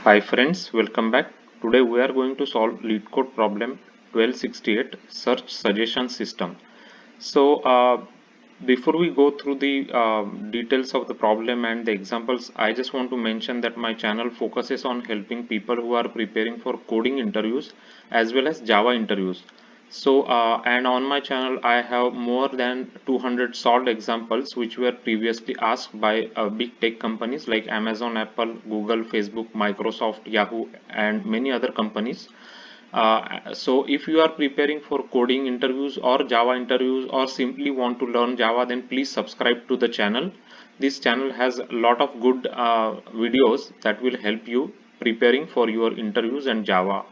Hi friends, welcome back. Today we are going to solve LeetCode problem 1268 search suggestion system. Before we go through the details of the problem and the examples, I just want to mention that my channel focuses on helping people who are preparing for coding interviews as well as Java interviews. And on my channel, I have more than 200 solved examples which were previously asked by big tech companies like Amazon, Apple, Google, Facebook, Microsoft, Yahoo, and many other companies. So if you are preparing for coding interviews or Java interviews or simply want to learn Java, then please subscribe to the channel. This channel has a lot of good videos that will help you preparing for your interviews and Java.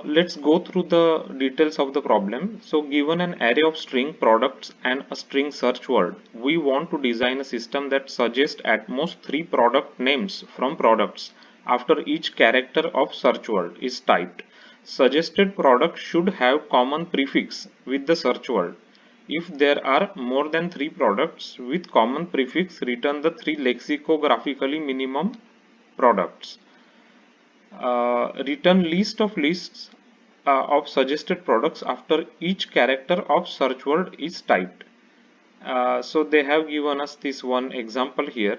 Let's go through the details of the problem. So given an array of string products and a string search word, we want to design a system that suggests at most 3 product names from products after each character of search word is typed. Suggested product should have common prefix with the search word. If there are more than 3 products with common prefix, return the 3 lexicographically minimum products. Return list of lists of suggested products after each character of search word is typed. So they have given us this one example here.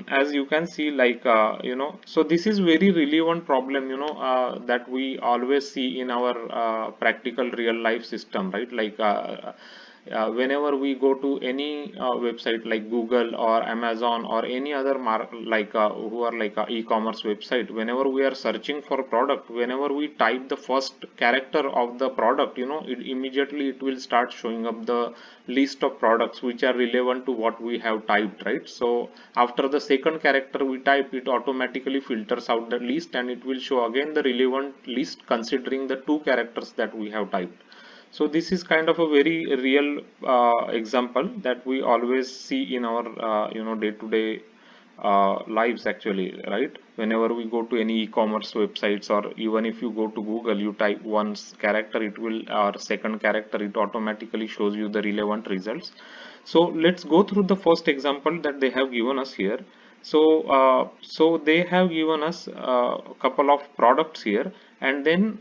As you can see, so this is very relevant problem, that we always see in our practical real life system, right? Whenever we go to any website like Google or Amazon or any other who are like a e-commerce website, whenever we are searching for product, whenever we type the first character of the product, it will start showing up the list of products which are relevant to what we have typed, right? So after the second character we type, it automatically filters out the list and it will show again the relevant list considering the 2 characters that we have typed. So this is kind of a very real example that we always see in our day-to-day lives actually, right? Whenever we go to any e-commerce websites, or even if you go to Google, you type one character, it will, or second character, it automatically shows you the relevant results. So let's go through the first example that they have given us here. So they have given us a couple of products here, and then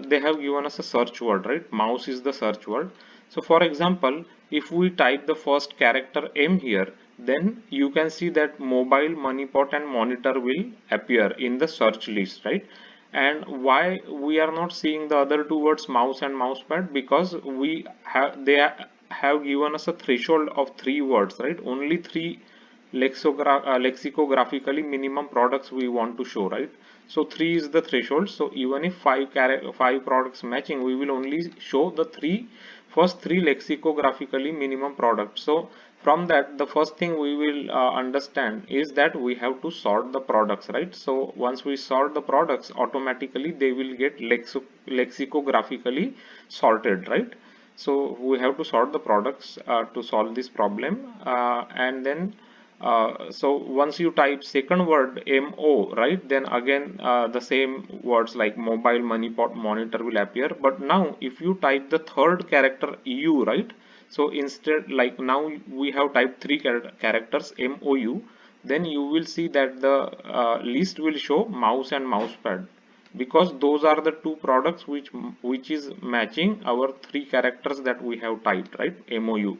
they have given us a search word, right? Mouse is the search word. So for example, if we type the first character M here, then you can see that mobile, money pot and monitor will appear in the search list, right? And why we are not seeing the other 2 words, mouse and mousepad? Because have given us a threshold of 3 words, right? Only 3 lexicographically minimum products we want to show, right? So 3 is the threshold. So even if 5 products matching, we will only show the first 3 lexicographically minimum products. So from that, the first thing we will understand is that we have to sort the products, right? So once we sort the products, automatically they will get lexicographically sorted, right? So we have to sort the products to solve this problem, and then so once you type second word MO, right, then again the same words like mobile, money pot, monitor will appear. But now if you type the third character U, right, so instead, like now we have typed 3 characters MOU, then you will see that the list will show mouse and mousepad, because those are the 2 products which is matching our 3 characters that we have typed, right? MOU.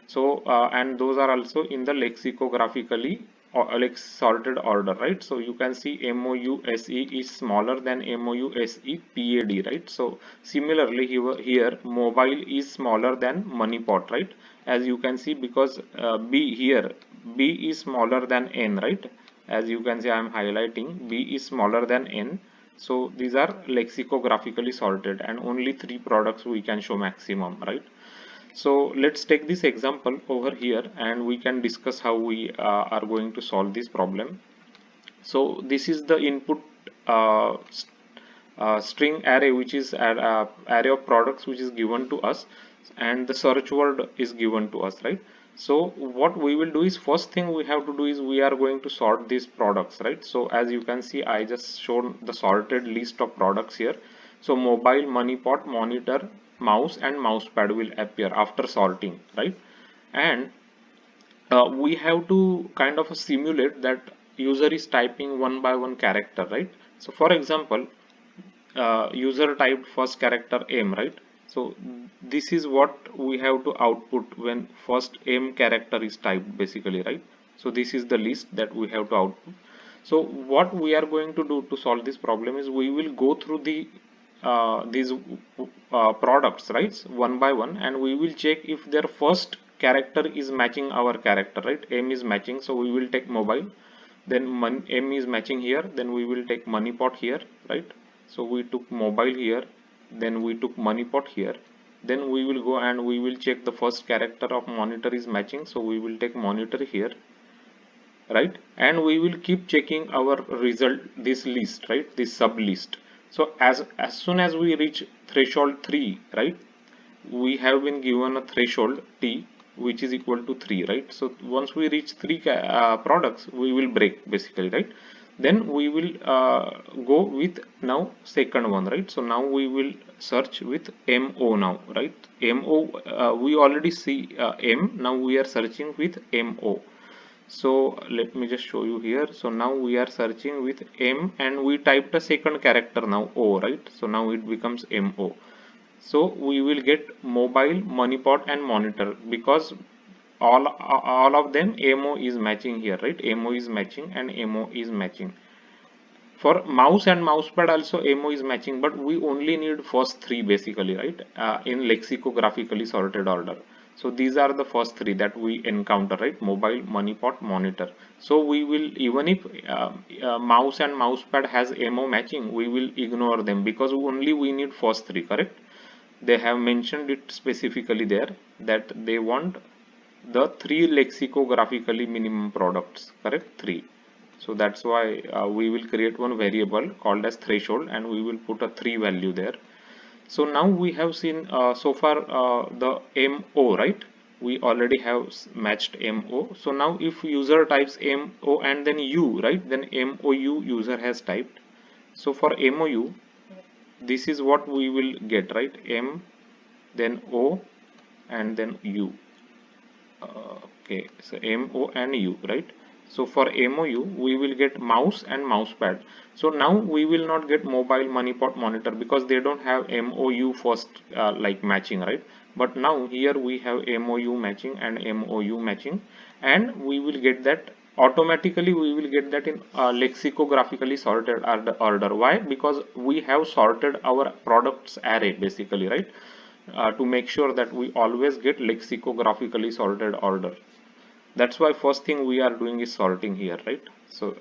So and those are also in the lexicographically or like sorted order, right? So you can see MOUSE is smaller than MOUSEPAD, right? So similarly here mobile is smaller than money pot, right? As you can see, because B is smaller than N, right? As you can see, I am highlighting B is smaller than N. So these are lexicographically sorted, and only 3 products we can show maximum, right? So let's take this example over here and we can discuss how we are going to solve this problem. So this is the input string array, which is an array of products which is given to us, and the search word is given to us, right? So what we will do is, first thing we have to do is we are going to sort these products, right? So as you can see, I just shown the sorted list of products here. So mobile, money pot, monitor, mouse and mousepad will appear after sorting, right? And we have to kind of simulate that user is typing one by one character, right? So for example, user typed first character M, right? So this is what we have to output when first M character is typed basically, right? So this is the list that we have to output. So what we are going to do to solve this problem is we will go through these products, right, one by one, and we will check if their first character is matching our character, right? M is matching, so we will take mobile. Then M is matching here, then we will take money pot here, right? So we took mobile here, then we took money pot here. Then we will go and we will check the first character of monitor is matching, so we will take monitor here, right? And we will keep checking our result, this list, right, this sub list. So as soon as we reach threshold 3, right, we have been given a threshold T which is equal to 3, right? So once we reach 3 products, we will break basically, right? Then we will go with now second one, right? So now we will search with MO now, right? MO, we already see M, now we are searching with MO. So let me just show you here. So now we are searching with M and we typed a second character now O, right? So now it becomes MO. So we will get mobile, money pot and monitor, because all of them MO is matching here, right? MO is matching and MO is matching. For mouse and mousepad also MO is matching, but we only need first three basically, right? In lexicographically sorted order. So these are the first three that we encounter, right? Mobile, money pot, monitor. So we will, even if mouse and mousepad has MO matching, we will ignore them because only we need first three, correct? They have mentioned it specifically there that they want the three lexicographically minimum products, correct? Three. So that's why we will create one variable called as threshold and we will put a 3 value there. So now we have seen so far the MO, right? We already have matched MO. So now if user types MO and then U, right, then MOU user has typed. So for MOU, this is what we will get, right? M, then O, and then U. Okay, so MO and U, right? So for MOU, we will get mouse and mousepad. So now we will not get mobile, money pot, monitor because they don't have MOU first like matching, right? But now here we have MOU matching and MOU matching, and we will get that automatically. We will get that in lexicographically sorted order. Why? Because we have sorted our products array basically, right? To make sure that we always get lexicographically sorted order. That's why first thing we are doing is sorting here, right? So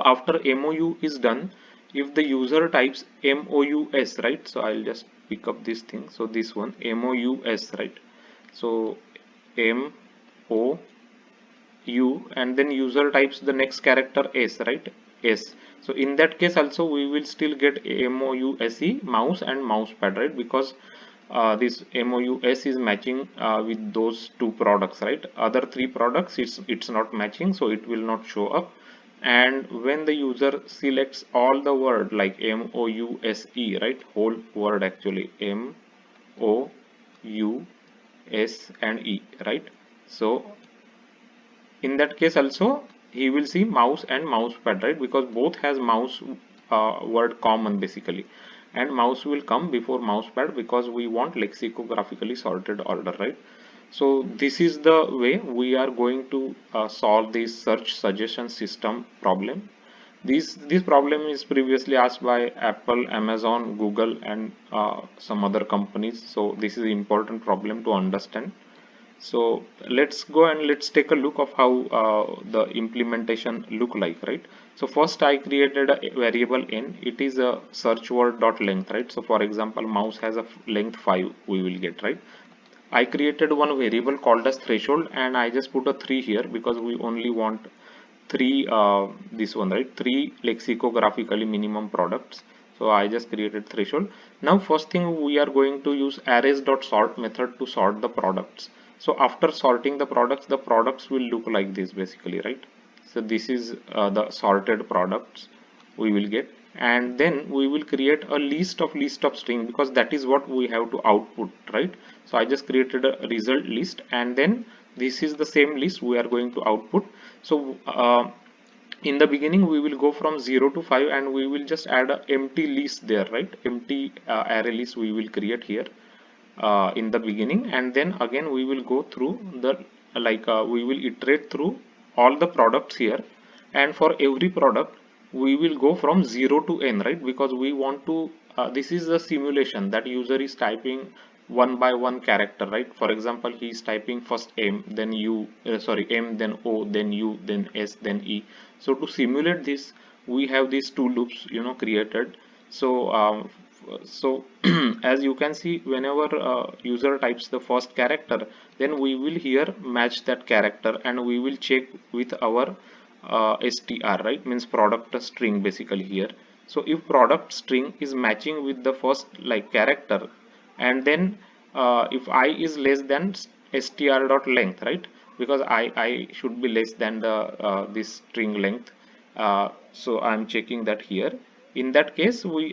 after MOU is done, if the user types MOUS, right? So I'll just pick up this thing. So this one MOUS, right? So MOU, and then user types the next character S, right? S. So in that case also we will still get MOUSE, mouse and mousepad, right? Because this MOUS is matching with those two products, right? Other three products it's not matching, so it will not show up. And when the user selects all the word like MOUSE, right, whole word actually MOUS and E, right? So in that case also he will see mouse and mousepad, right? Because both has mouse word common basically, and mouse will come before mousepad because we want lexicographically sorted order, right? So this is the way we are going to solve this search suggestion system problem. This problem is previously asked by Apple, Amazon, Google, and some other companies. So this is an important problem to understand. So let's go and let's take a look of how the implementation look like, right? So first I created a variable n. It is a search word dot length, right? So for example, mouse has a length 5 we will get, right? I created one variable called as threshold and I just put a 3 here because we only want 3 this one, right? 3 lexicographically minimum products. So I just created threshold. Now first thing we are going to use arrays.sort method to sort the products. So after sorting the products will look like this basically, right? So this is the sorted products we will get, and then we will create a list of string because that is what we have to output, right? So I just created a result list and then this is the same list we are going to output. So in the beginning we will go from 0 to 5 and we will just add a empty list there, right? Empty array list we will create here in the beginning, and then again we will go through the we will iterate through all the products here, and for every product we will go from 0 to n, right? Because we want to this is the simulation that user is typing one by one character, right? For example, he is typing first m, then u, sorry, m, then o, then u, then s, then e. So to simulate this, we have these two loops, created. So so as you can see, whenever user types the first character, then we will here match that character and we will check with our str, right? Means product string basically here. So if product string is matching with the first character, and then if I is less than str dot length, right? Because I should be less than the this string length. So I'm checking that here. In that case, we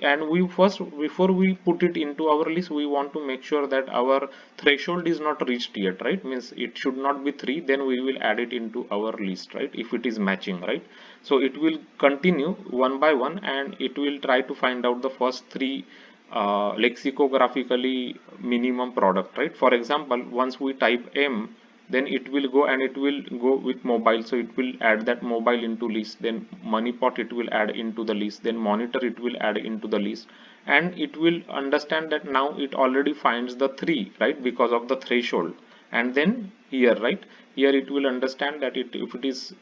first, before we put it into our list, we want to make sure that our threshold is not reached yet, right? Means it should not be 3, then we will add it into our list, right? If it is matching, right? So it will continue one by one and it will try to find out the first 3 lexicographically minimum product, right? For example, once we type m, then it will go and it will go with mobile, so it will add that mobile into list, then money pot it will add into the list, then monitor it will add into the list, and it will understand that now it already finds the 3, right? Because of the threshold. And then here, right, here it will understand that if it is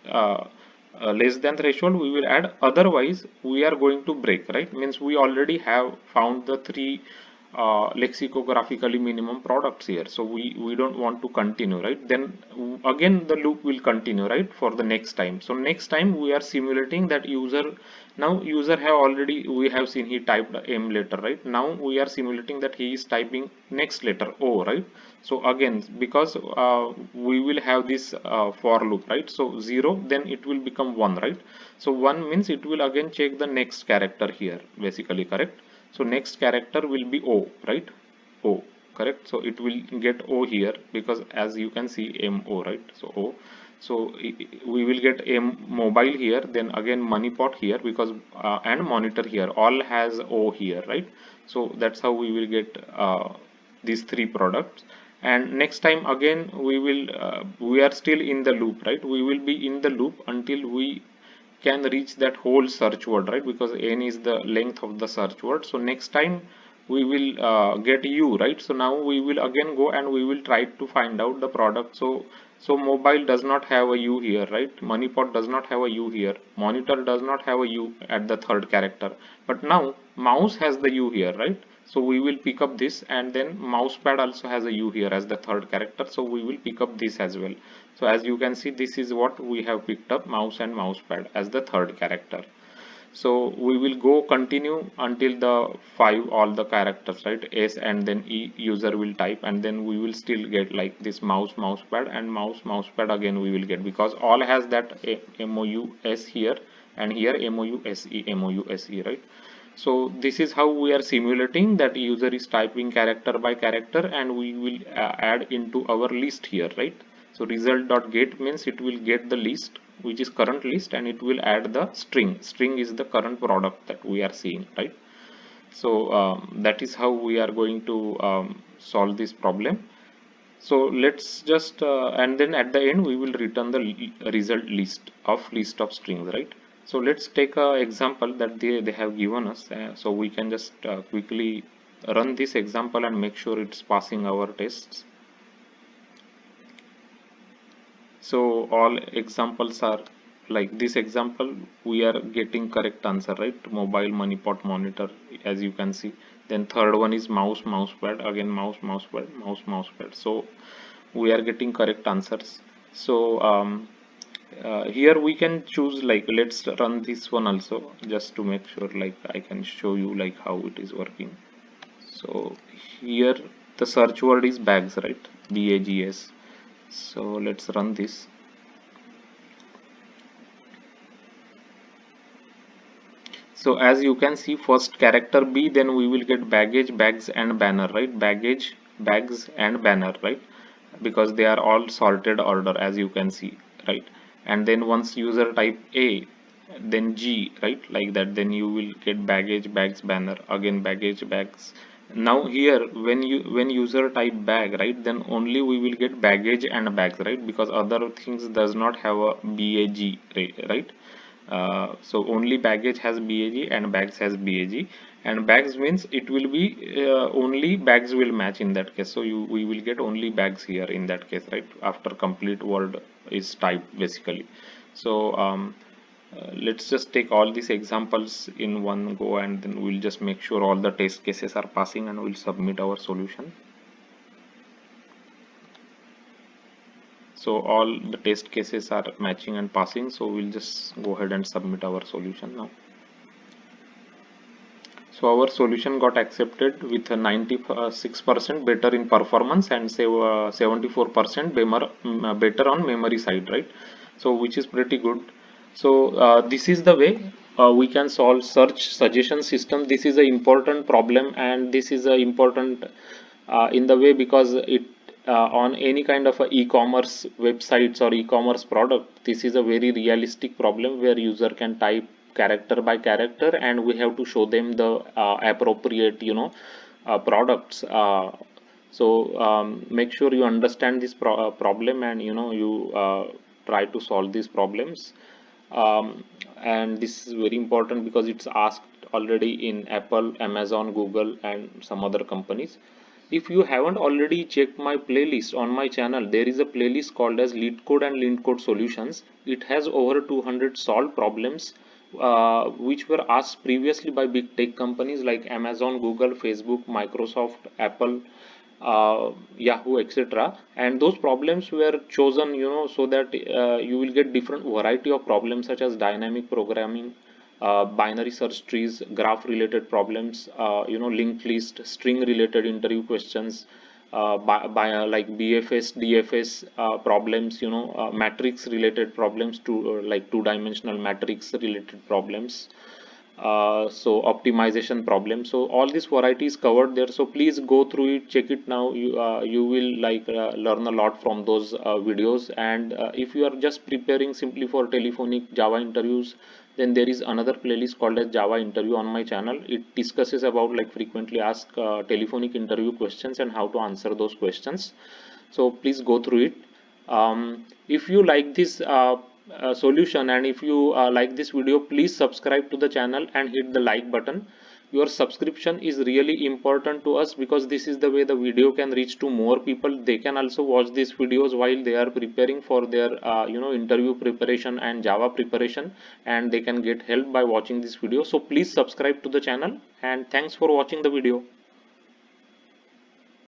less than threshold, we will add, otherwise we are going to break, right? Means we already have found the 3 lexicographically minimum products here, so we don't want to continue, right? Then again the loop will continue, right, for the next time. So next time we are simulating that user, now user have already, we have seen he typed m letter, right? Now we are simulating that he is typing next letter o, right? So again, because we will have this for loop, right? So 0, then it will become 1, right? So 1 means it will again check the next character here, basically, correct? So next character will be o, right? O, correct? So it will get o here, because as you can see mo, right? So o, so we will get m mobile here, then again money pot here, because and monitor here all has o here, right? So that's how we will get these 3 products. And next time again we are still in the loop, right? We will be in the loop until we can reach that whole search word, right? Because n is the length of the search word. So next time we will get u, right? So now we will again go and we will try to find out the product. So mobile does not have a u here, right? Moneypot does not have a u here, monitor does not have a u at the third character, but now mouse has the u here, right? So we will pick up this, and then mousepad also has a u here as the third character, so we will pick up this as well. So as you can see, this is what we have picked up, mouse and mousepad as the third character. So we will go continue until the 5 all the characters, right? S and then E user will type, and then we will still get like this mouse, mousepad, and mouse, mousepad again we will get, because all has that MOUS here, and here MOUSE, right? So this is how we are simulating that user is typing character by character, and we will add into our list here, right? So result.get means it will get the list, which is current list, and it will add the string. String is the current product that we are seeing, right? So that is how we are going to solve this problem. So let's just and then at the end we will return the result list of strings, right? So let's take a example that they have given us, so we can just quickly run this example and make sure it's passing our tests. So all examples are like this example, we are getting correct answer, right? Mobile, moneypot, monitor, as you can see. Then third one is mouse, mousepad, again mouse, mousepad, mouse, mousepad. So we are getting correct answers. So here we can choose, like, let's run this one also just to make sure, like I can show you like how it is working. So here the search word is bags, right? BAGS. So let's run this. So as you can see, first character B, then we will get baggage, bags, and banner, right? Baggage, bags, and banner, right? Because they are all sorted order, as you can see, right? And then once user type A, then G, right, like that. Then you will get baggage, bags, banner, again baggage, bags. Now here when user type bag, right, then only we will get baggage and bags, right, because other things does not have a bag, right. So only baggage has bag and bags has bag, and bags means it will be only bags will match in that case. So we will get only bags here in that case, right, after complete word is typed basically. So let's just take all these examples in one go, and then we'll just make sure all the test cases are passing, and we'll submit our solution. So all the test cases are matching and passing, so we'll just go ahead and submit our solution now. So our solution got accepted with a 96% better in performance and 74% better on memory side, right? So which is pretty good. So this is the way we can solve search suggestion system. This is an important problem, and this is a important in the way because it on any kind of e-commerce websites or e-commerce product, this is a very realistic problem where user can type character by character, and we have to show them the appropriate products. So make sure you understand this problem, and you try to solve these problems. And this is very important because it's asked already in Apple, Amazon, Google, and some other companies. If you haven't already checked my playlist on my channel, there is a playlist called as Lead Code and Lean Code Solutions. It has over 200 solved problems which were asked previously by big tech companies like Amazon, Google, Facebook, Microsoft, Apple, Yahoo, etc. And those problems were chosen, so that you will get different variety of problems such as dynamic programming, binary search trees, graph related problems, linked list, string related interview questions, by like BFS, DFS problems, matrix related problems, to like two-dimensional matrix related problems. So optimization problem. So all these varieties covered there, so please go through it, check it now. You will like learn a lot from those videos. And if you are just preparing simply for telephonic Java interviews, then there is another playlist called as Java interview on my channel. It discusses about like frequently asked telephonic interview questions and how to answer those questions. So please go through it. If you like this solution, and if you like this video, please subscribe to the channel and hit the like button. Your subscription is really important to us because this is the way the video can reach to more people. They can also watch these videos while they are preparing for their interview preparation and Java preparation, and they can get help by watching this video. So please subscribe to the channel, and thanks for watching the video.